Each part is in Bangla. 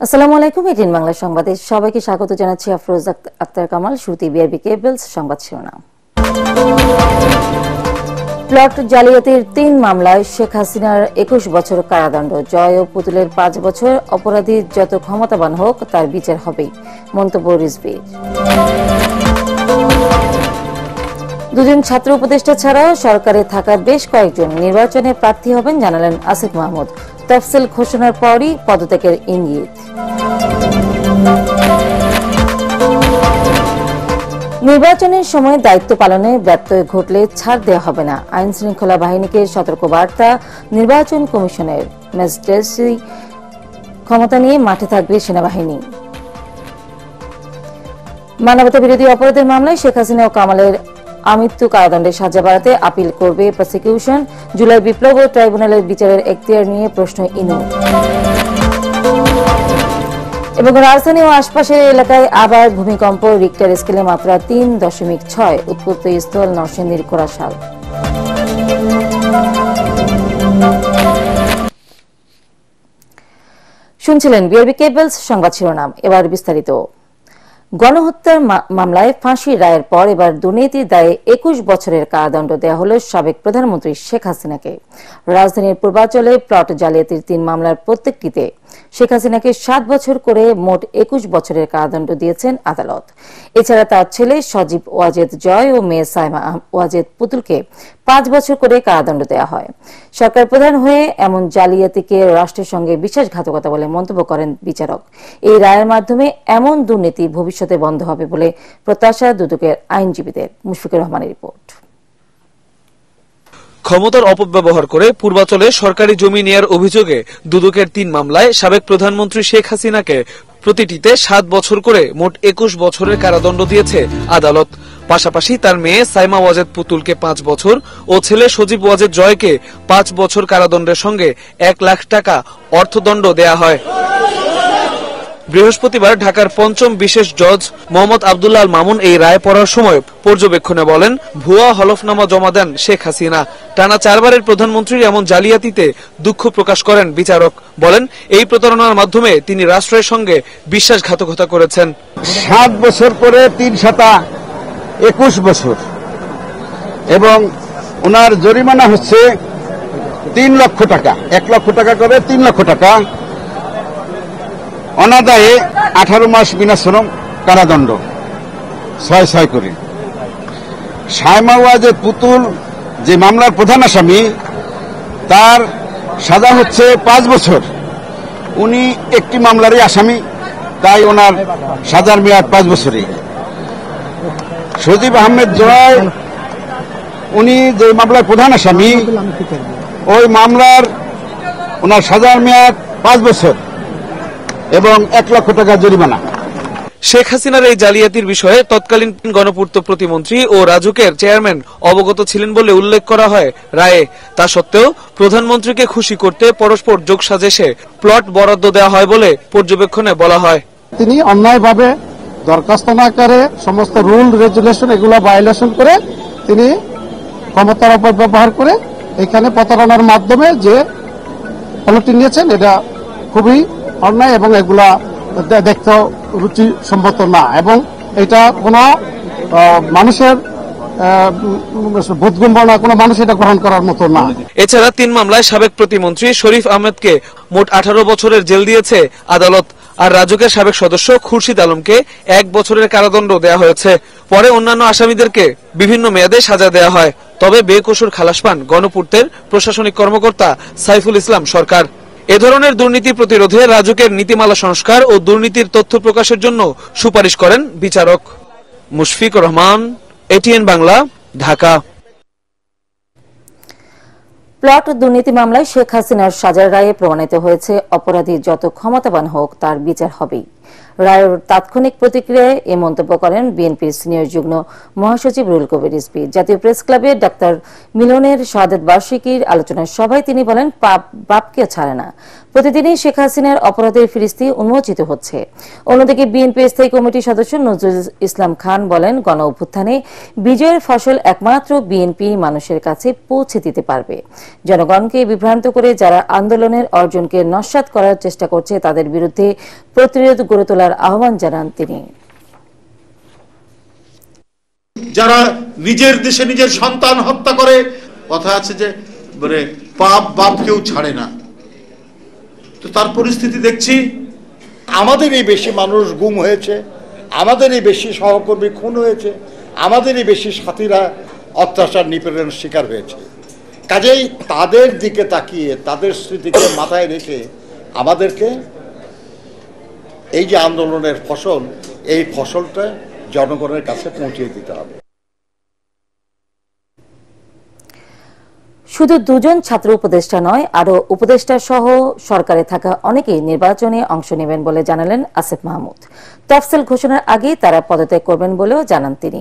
আসসালামু আলাইকুম। এটিএন বাংলা সংবাদে সবাইকে স্বাগত জানাচ্ছি। আফরোজ আক্তার কামাল। শুরুতে বিআরবি কেবলস সংবাদ শিরোনাম। প্লট জালিয়াতির ৩ মামলায় শেখ হাসিনার ২১ বছর কারাদণ্ড। জয় ও পুতুলের ৫ বছর। অপরাধী যত ক্ষমতাবান হোক তার বিচার হবেই, মন্তব্য রিজভীর। দুজন ছাত্র উপদেষ্টা ছাড়াও সরকারে থাকা বেশ কয়েকজন নির্বাচনে প্রার্থী হবেন জানালেন আসিফ মাহমুদ। তফসিল ঘোষণার পরই পদত্যাগের ইঙ্গিত। নির্বাচনের সময় দায়িত্ব পালনে ব্যত্যয় ঘটলে ছাড় দেওয়া হবে না, আইন শৃঙ্খলা বাহিনীকে সতর্ক বার্তা। নির্বাচন কমিশনের ম্যাজিস্ট্রেসি ক্ষমতা নিয়ে মাঠে থাকবে সেনাবাহিনী। মানবতা বিরোধী অপরাধের মামলায় শেখ হাসিনা ও কামালের আমৃত্যু কারাদণ্ডের সাজা বাড়াতে আপিল করবে প্রসিকিউশন। জুলাই বিপ্লব ও ট্রাইব্যুনালের বিচারের এখতিয়ার নিয়ে প্রশ্ন ইনু। এবং রাজধানী ও আশপাশের এলাকায় আবার ভূমিকম্প, রিক্টার স্কেলে মাত্রা ৩.৬। উৎপত্তি স্থল নরসিংদীর কোরাশাল। শুনছিলেন বিআরবি কেবলস সংবাদ শিরোনাম। এবার বিস্তারিত। গণহত্যার মামলায় ফাঁসির রায়ের পর এবার দুর্নীতির দায়ে ২১ বছরের কারাদণ্ড দেওয়া হল সাবেক প্রধানমন্ত্রী শেখ হাসিনাকে। রাজধানীর পূর্বাঞ্চলে প্লট জালিয়াতির ৩ মামলার প্রত্যেকটিতে শেখ হাসিনাকে ৭ বছর করে মোট ২১ বছরের কারাদণ্ড দিয়েছেন আদালত। এছাড়া তার ছেলে সজীব ওয়াজেদ জয় ও মেয়ে সাইমা ওয়াজেদ পুতুলকে ৫ বছর করে কারাদণ্ড দেওয়া হয়। সরকার প্রধান হয়ে এমন জালিয়াতিকে রাষ্ট্রের সঙ্গে বিশ্বাসঘাতকতা বলে মন্তব্য করেন বিচারক। এই রায়ের মাধ্যমে এমন দুর্নীতি ভবিষ্যতে বন্ধ হবে বলে প্রত্যাশা দুদকের আইনজীবীদের। মুশফিকুর রহমানের রিপোর্ট। ক্ষমতার অপব্যবহার করে পূর্বাঞ্চলে সরকারি জমি নেয়ার অভিযোগে দুদকের ৩ মামলায় সাবেক প্রধানমন্ত্রী শেখ হাসিনাকে প্রতিটিতে ৭ বছর করে মোট ২১ বছরের কারাদণ্ড দিয়েছে আদালত। পাশাপাশি তার মেয়ে সাইমা ওয়াজেদ পুতুলকে ৫ বছর ও ছেলে সজীব ওয়াজেদ জয়কে ৫ বছর কারাদণ্ডের সঙ্গে ১ লাখ টাকা অর্থদণ্ড দেয়া হয়। বৃহস্পতিবার ঢাকার পঞ্চম বিশেষ জজ মোহাম্মদ আব্দুল্লাহ আল মামুন এই রায় পড়ার সময় পর্যবেক্ষণে বলেন, ভুয়া হলফনামা জমা দেন শেখ হাসিনা। টানা ৪ বারের প্রধানমন্ত্রীর এমন জালিয়াতিতে দুঃখ প্রকাশ করেন বিচারক। বলেন, এই প্রতারণার মাধ্যমে তিনি রাষ্ট্রের সঙ্গে বিশ্বাসঘাতকতা করেছেন। ৭ বছর করে ৩ শতা ২১ বছর এবং ওনার জরিমানা হচ্ছে ৩ লক্ষ টাকা। ১ লক্ষ টাকা করে ৩ লক্ষ টাকা। অনাদায়ে ১৮ মাস বিনাশ্রম কারাদণ্ড ৬ করে। সাইমা ওয়াজেদ পুতুল যে মামলার প্রধান আসামি, তার সাজা হচ্ছে ৫ বছর। উনি একটি মামলারই আসামি, তাই ওনার সাজার মেয়াদ ৫ বছরই। সজীব আহমেদ জয়, উনি যে মামলার প্রধান আসামি, ওই মামলার ওনার সাজার মেয়াদ ৫ বছর এবং ১ লক্ষ টাকা জরিমানা। শেখ হাসিনার এই জালিয়াতির বিষয়ে তৎকালীন গণপূর্ত প্রতিমন্ত্রী ও রাজুকের চেয়ারম্যান অবগত ছিলেন বলে উল্লেখ করা হয় রায়ে। তা সত্ত্বেও প্রধানমন্ত্রীকে খুশি করতে পরস্পর যোগসাজশে প্লট বরাদ্দ দেওয়া হয় বলে পর্যবেক্ষণে বলা হয়। তিনি অন্যায়ভাবে দরখাস্ত না করে সমস্ত রুল রেগুলেশন এগুলো ভায়োলেশন করে তিনি ক্ষমতার অপব্যবহার করে এখানে প্রতারণার মাধ্যমে যে প্লটটি নিয়েছেন, এটা খুবই অন্যায় এবং এগুলা দেখতে রুচি সম্মত না এবং এটা কোনো মানুষের বোধগম্য, কোনো মানুষ এটা গ্রহণ করার মতো না। এছাড়া ৩ মামলায় সাবেক প্রতিমন্ত্রী শরীফ আহমেদকে মোট ১৮ বছরের জেল দিয়েছে আদালত। আর রাজুকের সাবেক সদস্য খুরশিদ আলমকে ১ বছরের কারাদণ্ড দেওয়া হয়েছে। পরে অন্যান্য আসামিদেরকে বিভিন্ন মেয়াদে সাজা দেওয়া হয়। তবে বেকসুর খালাস পান গণপূর্তের প্রশাসনিক কর্মকর্তা সাইফুল ইসলাম সরকার। এ ধরনের দুর্নীতি প্রতিরোধে রাজুকের নীতিমালা সংস্কার ও দুর্নীতির তথ্য প্রকাশের জন্য সুপারিশ করেন বিচারক। মুশফিকুর রহমান, এটিএন বাংলা, ঢাকা। প্লট দুর্নীতি মামলায় শেখ হাসিনার সাজার রায়ে প্রমাণিত হয়েছে, অপরাধী যত ক্ষমতাবান হোক তার বিচার হবেই। রায়ের তাৎক্ষণিক প্রতিক্রিয়ায় এ মন্তব্য করেন বিএনপির সিনিয়র যুগ্ম মহাসচিব রুহুল কবির রিজভী। জাতীয় প্রেস ক্লাবে ডাক্তার মিলনের শাহাদাত বার্ষিকীর আলোচনা সভায় তিনি বলেন, পাপ বাপকে ছাড়ে না। প্রতিদিনই শেখ হাসিনার অপরাধের ফিরিস্তি উন্মোচিত হচ্ছে। অন্যদিকে বিএনপি স্থায়ী কমিটির সদস্য নজরুল ইসলাম খান বলেন, গণ অভ্যুত্থানে বিজয়ের ফসল একমাত্র বিএনপি মানুষের কাছে পৌঁছে দিতে পারবে। জনগণকে বিভ্রান্ত করে যারা আন্দোলনের অর্জনকে নস্যাৎ করার চেষ্টা করছে তাদের বিরুদ্ধে প্রতিরোধ গড়ে তোলার আহ্বান জানান তিনি। যারা নিজের দেশে নিজের সন্তান হত্যা করে, কথা আছে যে মানে পাপ বাপ কেউ ছাড়ে না, তো তার পরিস্থিতি দেখছি। আমাদেরই বেশি মানুষ গুম হয়েছে, আমাদেরই বেশি সহকর্মী খুন হয়েছে, আমাদেরই বেশি সাথীরা অত্যাচার নিপীড়নের শিকার হয়েছে। কাজেই তাদের দিকে তাকিয়ে তাদের স্মৃতিকে মাথায় রেখে আমাদেরকে এই যে আন্দোলনের ফসল, এই ফসলটা জনগণের কাছে পৌঁছে দিতে হবে। শুধু দুজন ছাত্র উপদেষ্টা নয়, আরও উপদেষ্টা সহ সরকারে থাকা অনেকেই নির্বাচনে অংশ নেবেন বলে জানালেন আসিফ মাহমুদ। তফসিল ঘোষণার আগে তারা পদত্যাগ করবেন বলেও জানান তিনি।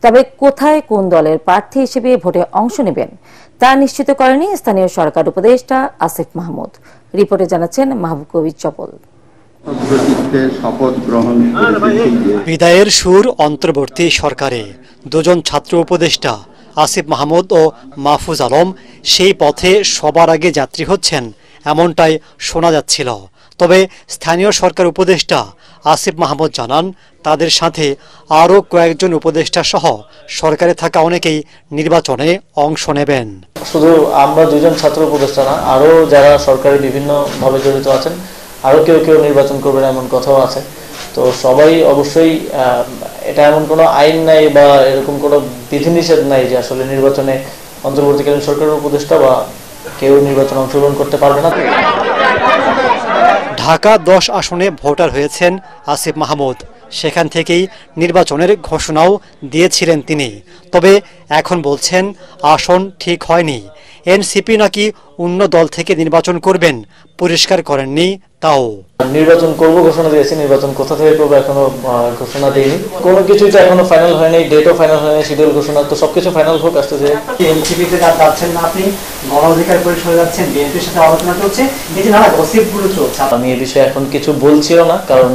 তবে কোথায় কোন দলের প্রার্থী হিসেবে ভোটে অংশ নেবেন তা নিশ্চিত করেনি স্থানীয় সরকার উপদেষ্টা আসিফ মাহমুদ। রিপোর্টে জানাচ্ছেন মাহবুব কবির চপল। বিদায়ের সুর অন্তর্বর্তী সরকারে দুজন ছাত্র উপদেষ্টা আসিফ মাহমুদ ও মাহফুজ আলম সেই পথে সবার আগে যাত্রী হচ্ছেন, এমনটাই শোনা যাচ্ছিল। তবে স্থানীয় সরকার উপদেষ্টা আসিফ মাহমুদ জানান, তাদের সাথে আরও কয়েকজন উপদেষ্টা সহ সরকারে থাকা অনেকেই নির্বাচনে অংশ নেবেন। শুধু আমরা দুজন ছাত্র উপদেষ্টা না, আরও যারা সরকারি বিভিন্নভাবে জড়িত আছেন, আরও কেউ কেউ নির্বাচন করবেন এমন কথাও আছে। তো সবাই অবশ্যই, এটা এমন কোনো আইন নাই বা এরকম কোনো বিধিনিষেধ নাই যে আসলে নির্বাচনে অন্তর্বর্তীকালীন সরকারের উপদেষ্টা বা কেউ নির্বাচনে অংশগ্রহণ করতে পারবে না। ঢাকা 10 আসনে ভোটার হয়েছেন আসিফ মাহমুদ। সেখান থেকেই নির্বাচনের ঘোষণাও দিয়েছিলেন তিনি। তবে এখন বলছেন আসন ঠিক হয়নি। এনসিপি নাকি অন্য দল থেকে নির্বাচন করবেন, পরিষ্কার করেননি তাও। নির্বাচন করব ঘোষণা দিয়েছি, নির্বাচন কোথা থেকে করবো এখনো ঘোষণা দিইনি। কোনো কিছুই তো এখনো ফাইনাল হয়নি, ডেটও ফাইনাল হয়নি, শিডিউল ঘোষণা, তো সবকিছু ফাইনাল হোক আসতেছে। এনসিপিতে যাচ্ছেন না আপনি, গণ অধিকার পরিষদে যাচ্ছেন, বিএনপির সাথে আলোচনা চলছে, এই যে নানা গসিপগুলো চলছে। আমি এই বিষয়ে এখন কিছু বলছিও না, কারণ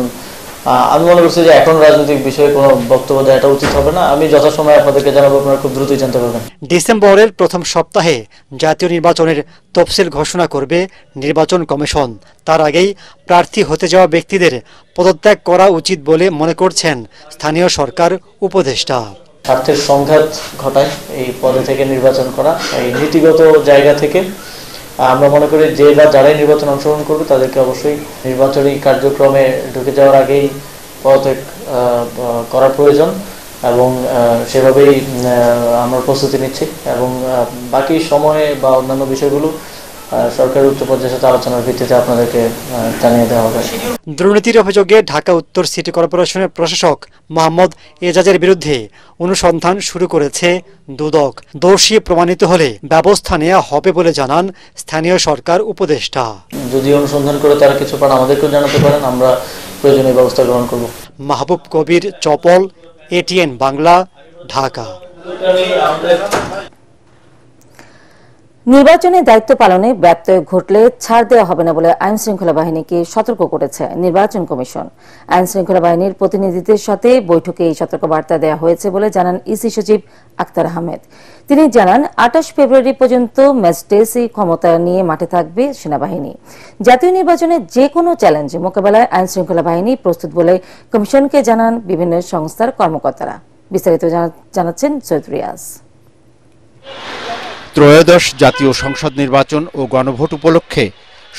আমি মনে করছি যে এখন রাজনৈতিক বিষয়ে কোনো বক্তব্য দেওয়াটা উচিত হবে না। আমি যথাসময়ে আপনাদেরকে জানাবো, আপনারা খুব দ্রুতই জানতে পারবেন। ডিসেম্বরের প্রথম সপ্তাহে জাতীয় নির্বাচনের তফসিল ঘোষণা করবে নির্বাচন কমিশন। তার আগেই প্রার্থী হতে যাওয়া ব্যক্তিদের পদত্যাগ করা উচিত বলে মনে করছেন স্থানীয় সরকার উপদেষ্টা। স্বার্থের সংঘাত ঘটায় এই পদে থেকে নির্বাচন করা, এই নীতিগত জায়গা থেকে আমরা মনে করি যে বা যারাই নির্বাচন অংশগ্রহণ করবে তাদেরকে অবশ্যই নির্বাচনী কার্যক্রমে ঢুকে যাওয়ার আগেই পদত্যাগ করার প্রয়োজন, এবং সেভাবেই আমরা প্রস্তুতি নিচ্ছি। এবং বাকি সময়ে বা অন্যান্য বিষয়গুলো সরকারের উচ্চ পর্যায়ের সাথে আলোচনার ভিত্তিতে আপনাদেরকে জানিয়ে দেওয়া হবে। দুর্নীতির অভিযোগে ঢাকা উত্তর সিটি কর্পোরেশনের প্রশাসক মোহাম্মদ এজাজের বিরুদ্ধে অনুসন্ধান শুরু করেছে দুদক। দোষী প্রমাণিত হলে ব্যবস্থা নেওয়া হবে বলে জানান স্থানীয় সরকার উপদেষ্টা। যদি অনুসন্ধান করে তারা কিছু পান আমাদেরকেও জানাতে পারেন, আমরা প্রয়োজনীয় ব্যবস্থা গ্রহণ করব। মাহবুব কবির চপল, এটিএন বাংলা, ঢাকা। নির্বাচনে দায়িত্ব পালনে ব্যত্যয় ঘটলে ছাড় দেওয়া হবে না বলে আইন শৃঙ্খলা বাহিনীকে সতর্ক করেছে নির্বাচন কমিশন। আইন শৃঙ্খলা বাহিনীর প্রতিনিধিদের সাথে বৈঠকে এই সতর্কবার্তা দেওয়া হয়েছে বলে জানান ইসি সচিব আক্তার আহমেদ। তিনি জানান 28 ফেব্রুয়ারি পর্যন্ত ম্যাজিস্ট্রেসি ক্ষমতা নিয়ে মাঠে থাকবে সেনাবাহিনী। জাতীয় নির্বাচনে যে কোনো চ্যালেঞ্জ মোকাবেলায় আইন শৃঙ্খলা বাহিনী প্রস্তুত বলে কমিশনকে জানান বিভিন্ন সংস্থার কর্মকর্তারা। বিস্তারিত জানাচ্ছেন সৈয়দ রিয়াজ। ত্রয়োদশ জাতীয় সংসদ নির্বাচন ও গণভোট উপলক্ষে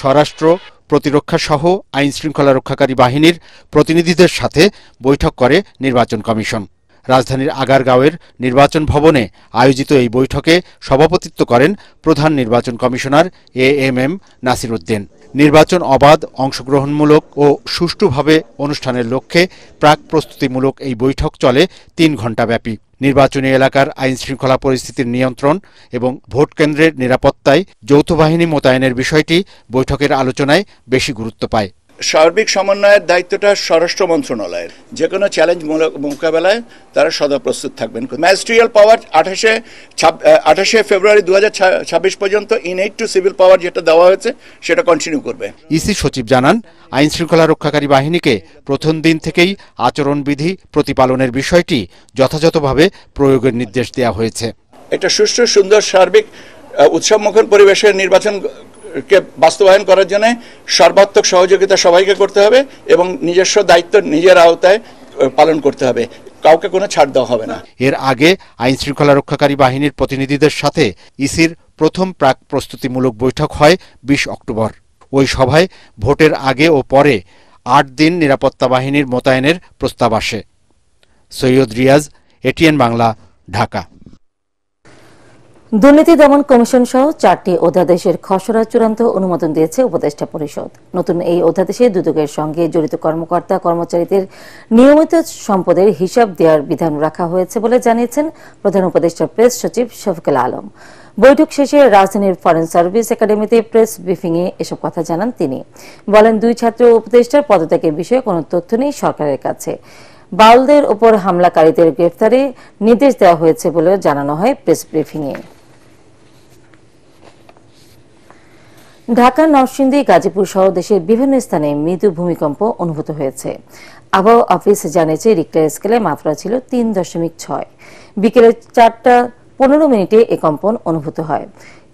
স্বরাষ্ট্র, প্রতিরক্ষা সহ আইন শৃঙ্খলা রক্ষাকারী বাহিনীর প্রতিনিধিদের সাথে বৈঠক করে নির্বাচন কমিশন। রাজধানীর আগারগাঁওয়ের নির্বাচন ভবনে আয়োজিত এই বৈঠকে সভাপতিত্ব করেন প্রধান নির্বাচন কমিশনার এএমএম নাসির উদ্দিন। নির্বাচন অবাধ, অংশগ্রহণমূলক ও সুষ্ঠুভাবে অনুষ্ঠানের লক্ষ্যে প্রাক প্রস্তুতিমূলক এই বৈঠক চলে 3 ঘণ্টা ব্যাপী। নির্বাচনী এলাকার আইন শৃঙ্খলা পরিস্থিতির নিয়ন্ত্রণ এবং ভোট কেন্দ্রের নিরাপত্তায় যৌথ বাহিনী মোতায়েনের বিষয়টি বৈঠকের আলোচনায় বেশি গুরুত্ব পায়। সার্বিক সমন্বয়ের দায়িত্বটা স্বরাষ্ট্র মন্ত্রণালয়ের। যে কোনো চ্যালেঞ্জ মোকাবেলায় তারা সদা প্রস্তুত থাকবেন। ম্যাজিস্ট্রিয়াল পাওয়ার 28 ফেব্রুয়ারি 2026 পর্যন্ত ইনএইড টু সিভিল পাওয়ার যেটা দেওয়া হয়েছে সেটা কন্টিনিউ করবে। ইসি সচিব জানান, আইন শৃঙ্খলা রক্ষাকারী বাহিনীকে প্রথম দিন থেকেই আচরণবিধি প্রতিপালনের বিষয়টি যথাযথভাবে প্রয়োগের নির্দেশ দেওয়া হয়েছে। একটা সুষ্ঠু, সুন্দর, সার্বিক উৎসবমুখর পরিবেশের নির্বাচনকে বাস্তবায়ন করার জন্য সর্বাত্মক সহযোগিতা সবাইকে করতে হবে এবং নিজস্ব দায়িত্ব নিজের আওতায় পালন করতে হবে। কাউকে কোনো ছাড় দেওয়া হবে না। এর আগে আইন শৃঙ্খলা রক্ষাকারী বাহিনীর প্রতিনিধিদের সাথে ইসির প্রথম প্রাক প্রস্তুতিমূলক বৈঠক হয় 20 অক্টোবর। ওই সভায় ভোটের আগে ও পরে 8 দিন নিরাপত্তা বাহিনীর মোতায়েনের প্রস্তাব আসে। সৈয়দ রিয়াজ, এটিএন বাংলা, ঢাকা। দুর্নীতি দমন কমিশন সহ 4টি অধ্যাদেশের খসড়া চূড়ান্ত অনুমোদন দিয়েছে উপদেষ্টা পরিষদ। নতুন এই অধ্যাদেশে দুদকের সঙ্গে জড়িত কর্মকর্তা কর্মচারীদের নিয়মিত সম্পদের হিসাব দেওয়ার বিধান রাখা হয়েছে বলে জানিয়েছেন প্রধান উপদেষ্টার প্রেস সচিব শফিকুল আলম। বৈঠক শেষে রাজধানীর ফরেন সার্ভিস একাডেমিতে প্রেস ব্রিফিংয়ে এসব কথা জানান তিনি। বলেন, 2 ছাত্র উপদেষ্টার পদত্যাগের বিষয়ে কোনো তথ্য নেই সরকারের কাছে। বাউলদের ওপর হামলাকারীদের গ্রেফতারে নির্দেশ দেওয়া হয়েছে বলেও জানানো হয় প্রেস ব্রিফিংয়ে। ঢাকা, নরসিংদী, গাজীপুর সহ দেশের বিভিন্ন স্থানে মৃদু ভূমিকম্প অনুভূত হয়েছে। আবহাওয়া অফিস জানিয়েছে, রিক্টার স্কেলে মাত্রা ছিল 3.6। বিকেলে 4:15 এ কম্পন অনুভূত হয়।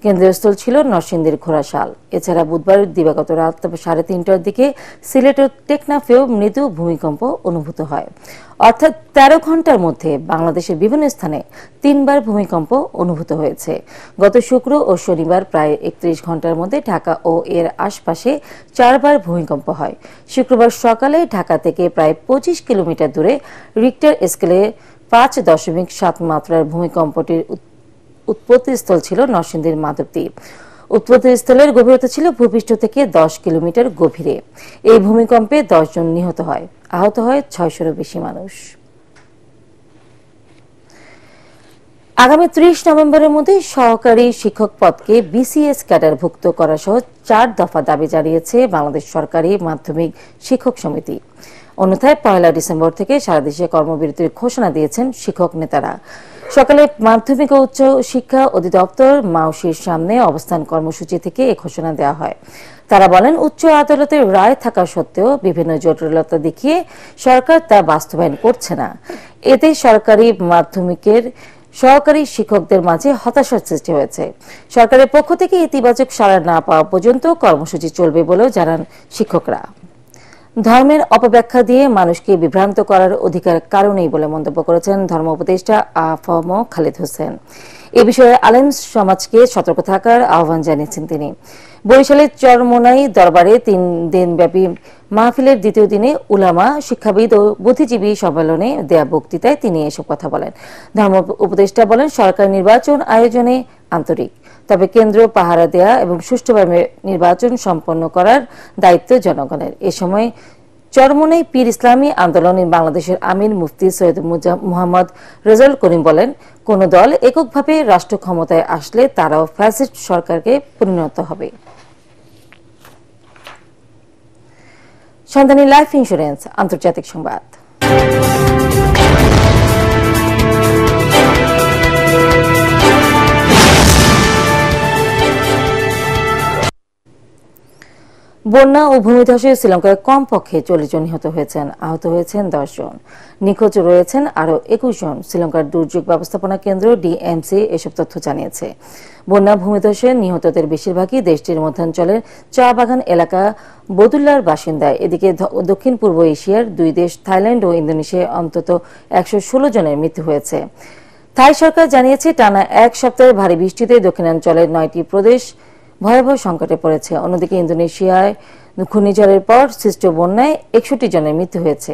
কেন্দ্রস্থল ছিল নরসিংদীর ঘোড়াশাল। এছাড়া বুধবার দিবাগত রাত 3:30টার দিকে সিলেটের টেকনাফেও মৃদু ভূমিকম্প অনুভূত হয়। অর্থাৎ 13 ঘন্টার মধ্যে বাংলাদেশের বিভিন্ন স্থানে 3 বার ভূমিকম্প অনুভূত হয়েছে। গত শুক্র ও শনিবার প্রায় 31 ঘন্টার মধ্যে ঢাকা ও এর আশপাশে 4 বার ভূমিকম্প হয়। শুক্রবার সকালে ঢাকা থেকে প্রায় 25 কিলোমিটার দূরে রিক্টার স্কেলে 5.7 মাত্রার ভূমিকম্পটির উৎপত্তিস্থল ছিল নরসিংদীর মাধবদ্বীপ। উৎপত্তিস্থলের গভীরতা ছিল ভূপৃষ্ঠ থেকে 10 কিলোমিটার গভীরে। এই ভূমিকম্পে 10 জন নিহত হয়, আহত হয় 600-এরও বেশি মানুষ। আগামী 30 নভেম্বরের মধ্যে সহকারী শিক্ষক পদকে বিসিএস ক্যাডারভুক্ত করা সহ 4 দফা দাবি জানিয়েছে বাংলাদেশ সরকারি মাধ্যমিক শিক্ষক সমিতি। অন্যথায় 1 ডিসেম্বর থেকে সারা দেশে কর্মবিরতির ঘোষণা দিয়েছেন শিক্ষক নেতারা। সকালে মাধ্যমিক ও উচ্চ শিক্ষা অধিদপ্তর মাউসির সামনে অবস্থান কর্মসূচি থেকে এই ঘোষণা দেওয়া হয়। তারা বলেন, উচ্চ আদালতের রায় থাকা সত্ত্বেও বিভিন্ন জটিলতা দেখিয়ে সরকার তা বাস্তবায়ন করছে না। এতে সরকারি মাধ্যমিকের সহকারী শিক্ষকদের মাঝে হতাশার সৃষ্টি হয়েছে। সরকারের পক্ষ থেকে ইতিবাচক সাড়া না পাওয়া পর্যন্ত কর্মসূচি চলবে বলেও জানান শিক্ষকরা। ধর্মের অপব্যাখ্যা দিয়ে মানুষকে বিভ্রান্ত করার অধিকার কারণেই বলে মন্তব্য করেছেন ধর্ম উপদেষ্টা আ.ফ.ম. খালিদ হোসেন। এ বিষয়ে আলেম সমাজকে সতর্ক থাকার আহ্বান জানিয়েছেন তিনি। বরিশালের চরমোনাই দরবারে 3 দিনব্যাপী মাহফিলের দ্বিতীয় দিনে উলামা, শিক্ষাবিদ ও বুদ্ধিজীবী সম্মেলনে দেয়া বক্তৃতায় তিনি এসব কথা বলেন। ধর্ম উপদেষ্টা বলেন, সরকার নির্বাচন আয়োজনে আন্তরিক, তবে কেন্দ্র পাহারা দেয়া এবং সুষ্ঠুভাবে নির্বাচন সম্পন্ন করার দায়িত্ব জনগণের। এ সময় চরমোনাই পীর ইসলামী আন্দোলনে বাংলাদেশের আমির মুফতি সৈয়দ মোহাম্মদ রেজাউল করিম বলেন, কোন দল এককভাবে রাষ্ট্র ক্ষমতায় আসলে তারাও ফ্যাসিস্ট সরকারকে পরিণত হবে। সন্ধানী লাইফ ইন্স্যুরেন্স আন্তর্জাতিক সংবাদ। বন্যা ও ভূমিধসে শ্রীলঙ্কায় কমপক্ষে 40 জন নিহত হয়েছেন, আহত হয়েছেন 10 জন। নিখোঁজ রয়েছেন আরও 21 জন। শ্রীলঙ্কার দুর্যোগ ব্যবস্থাপনা কেন্দ্র ডিএমসি এসব তথ্য জানিয়েছে। বন্যা ভূমিধসে নিহতদের বেশিরভাগই দেশটির মধ্যাঞ্চলের চা বাগান এলাকা বদুল্লার বাসিন্দা। এদিকে দক্ষিণ পূর্ব এশিয়ার 2 দেশ থাইল্যান্ড ও ইন্দোনেশিয়ায় অন্তত 116 জনের মৃত্যু হয়েছে। থাই সরকার জানিয়েছে, টানা 1 সপ্তাহের ভারী বৃষ্টিতে দক্ষিণাঞ্চলের 9টি প্রদেশ ভয়াবহ সংকটে পড়েছে। অন্যদিকে ইন্দোনেশিয়ায় ঘূর্ণিঝড়ের পর সৃষ্ট বন্যায় 61 জনের মৃত্যু হয়েছে।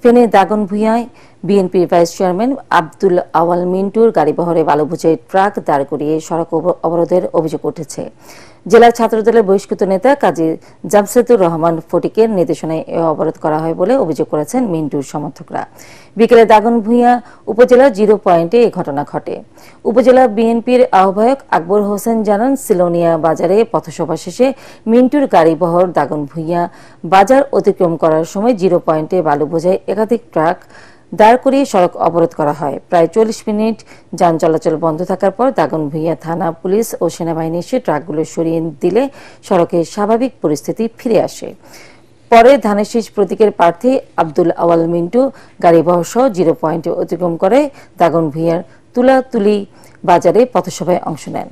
ফেনী দাগনভূঞায় বিএনপির ভাইস চেয়ারম্যান আব্দুল আওয়াল মিন্টুর গাড়িবহরে বালু বোঝাই ট্রাক দাঁড় করিয়ে সড়ক অবরোধের অভিযোগ উঠেছে। জেলা ছাত্রদলের বহিষ্কৃত নেতা কাজী জামশেদুর রহমান ফটিকের নির্দেশনায় এ অবরোধ করা হয় বলে অভিযোগ করেছেন মিন্টুর সমর্থকরা। বিকেলে দাগনভূঞা উপজেলার 0 পয়েন্টে এই ঘটনা ঘটে। উপজেলা বিএনপির আহ্বায়ক আকবর হোসেন জানান, সিলোনিয়া বাজারে পথসভা শেষে মিন্টুর গাড়িবহর দাগনভূঞা বাজার অতিক্রম করার সময় 0 পয়েন্টে বালু বোঝাই একাধিক ট্রাক দাঁড় করিয়ে সড়ক অবরোধ করা হয়। প্রায় 40 মিনিট যান চলাচল বন্ধ থাকার পর দাগনভূঞা থানা, পুলিশ ও সেনাবাহিনী এসে ট্রাকগুলো সরিয়ে দিলে সড়কে স্বাভাবিক পরিস্থিতি ফিরে আসে। পরে ধানের শীষ প্রতীকের প্রার্থী আব্দুল আওয়াল মিন্টু গাড়িবহর সহ 0 পয়েন্টে অতিক্রম করে দাগনভূঞার তুলাতুলি বাজারে পথসভায় অংশ নেন।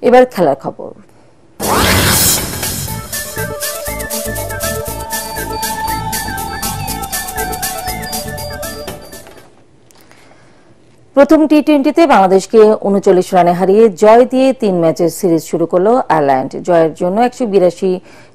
এবার খেলার খবর। প্রথম টি-20তে বাংলাদেশকে 39 রানে হারিয়ে জয় দিয়ে 3 ম্যাচের সিরিজ শুরু করলো আয়ারল্যান্ড। জয়ের জন্য 182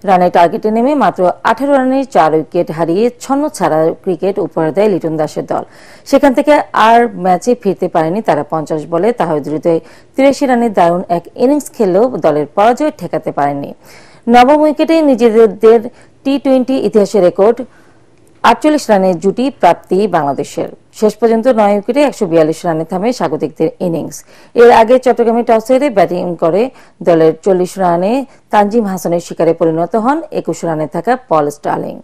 রানের টার্গেটে নেমে মাত্র 18 রানে 4 উইকেট হারিয়ে ছন্ন ছাড়া ক্রিকেট উপহার দেয় লিটন দাসের দল। সেখান থেকে আর ম্যাচে ফিরতে পারেনি তারা। 50 বলে তাহিদ হৃদয় 83 রানের দারুণ এক ইনিংস খেললেও দলের পরাজয় ঠেকাতে পারেননি। নবম উইকেটে নিজেদের টি-20 ইতিহাসের রেকর্ড 48 রানের জুটি প্রাপ্তি বাংলাদেশের। শেষ পর্যন্ত 9 উইকেটে 142 রানে থামে স্বাগতিকদের ইনিংস। এর আগে চট্টগ্রামে টস হেরে ব্যাটিং করে দলের 40 রানে তানজিম হাসানের শিকারে পরিণত হন 21 রানে থাকা পল স্টার্লিং।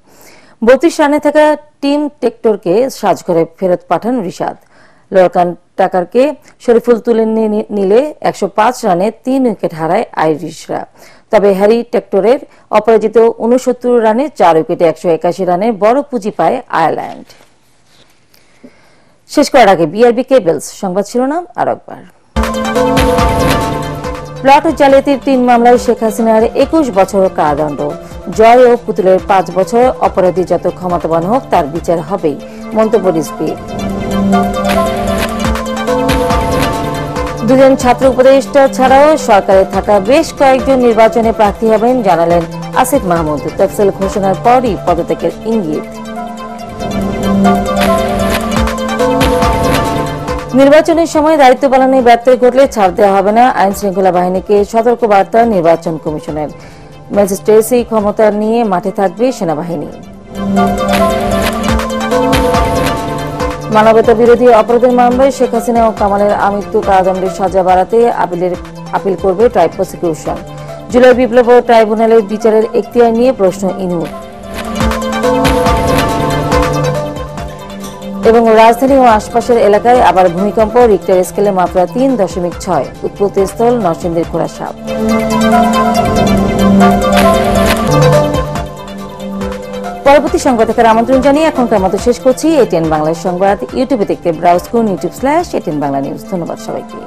32 রানে থাকা টিম টেক্টরকে সাজঘরে ফেরত পাঠান রিশাদ। লরকান টাকারকে শরীফুল তুলে নিলে 105 রানে 3 উইকেট হারায় আইরিশরা। তবে হ্যারি টেক্টরের অপরাজিত 69 রানে 4 উইকেটে 181 রানের বড় পুঁজি পায় আয়ারল্যান্ড। শেষ করার আগে বিআরবি কেবলস সংবাদ শিরোনাম আরেকবার। প্লট জালিয়াতির 3 মামলায় শেখ হাসিনার 21 বছর কারাদণ্ড। জয় ও পুতুলের 5 বছর, অপরাধী যত ক্ষমতাবান হোক তার বিচার হবেই, মন্তব্য রিজভীর। দুজন ছাত্র উপদেষ্টা ছাড়াও সরকারে থাকা বেশ কয়েকজন নির্বাচনে প্রার্থী হবেন জানালেন আসিফ মাহমুদ। তফসিল ঘোষণার পরই পদত্যাগের ইঙ্গিত। নির্বাচনের সময় দায়িত্ব পালনে ব্যত্যয় ঘটলে ছাড় দেওয়া হবে না, আইন শৃঙ্খলা বাহিনীকে সতর্ক বার্তা নির্বাচন কমিশনের। ম্যাজিস্ট্রেসি ক্ষমতা নিয়ে মাঠে থাকবে সেনাবাহিনী। মানবতা বিরোধী অপরাধের মামলায় শেখ হাসিনা ও কামালের আমৃত্যু কারাদণ্ডের সাজা বাড়াতে আপিল করবে ট্রাইব প্রসিকিউশন। জুলাই বিপ্লব ট্রাইব্যুনালের বিচারের এখতিয়ার নিয়ে প্রশ্ন ইনুর। এবং রাজধানী ও আশপাশের এলাকায় আবার ভূমিকম্প, রিক্টার স্কেলে মাত্রা 3.6, উৎপত্তি স্থল নরসিংদীর খোরাসাপ। পরবর্তী সংবাদ দেখার আমন্ত্রণ জানিয়ে এখনকার মতো শেষ করছি। এটিএন বাংলার সংবাদ ইউটিউবে দেখতে ব্রাউজ করুন youtube/ATN Bangla News। ধন্যবাদ সবাইকে।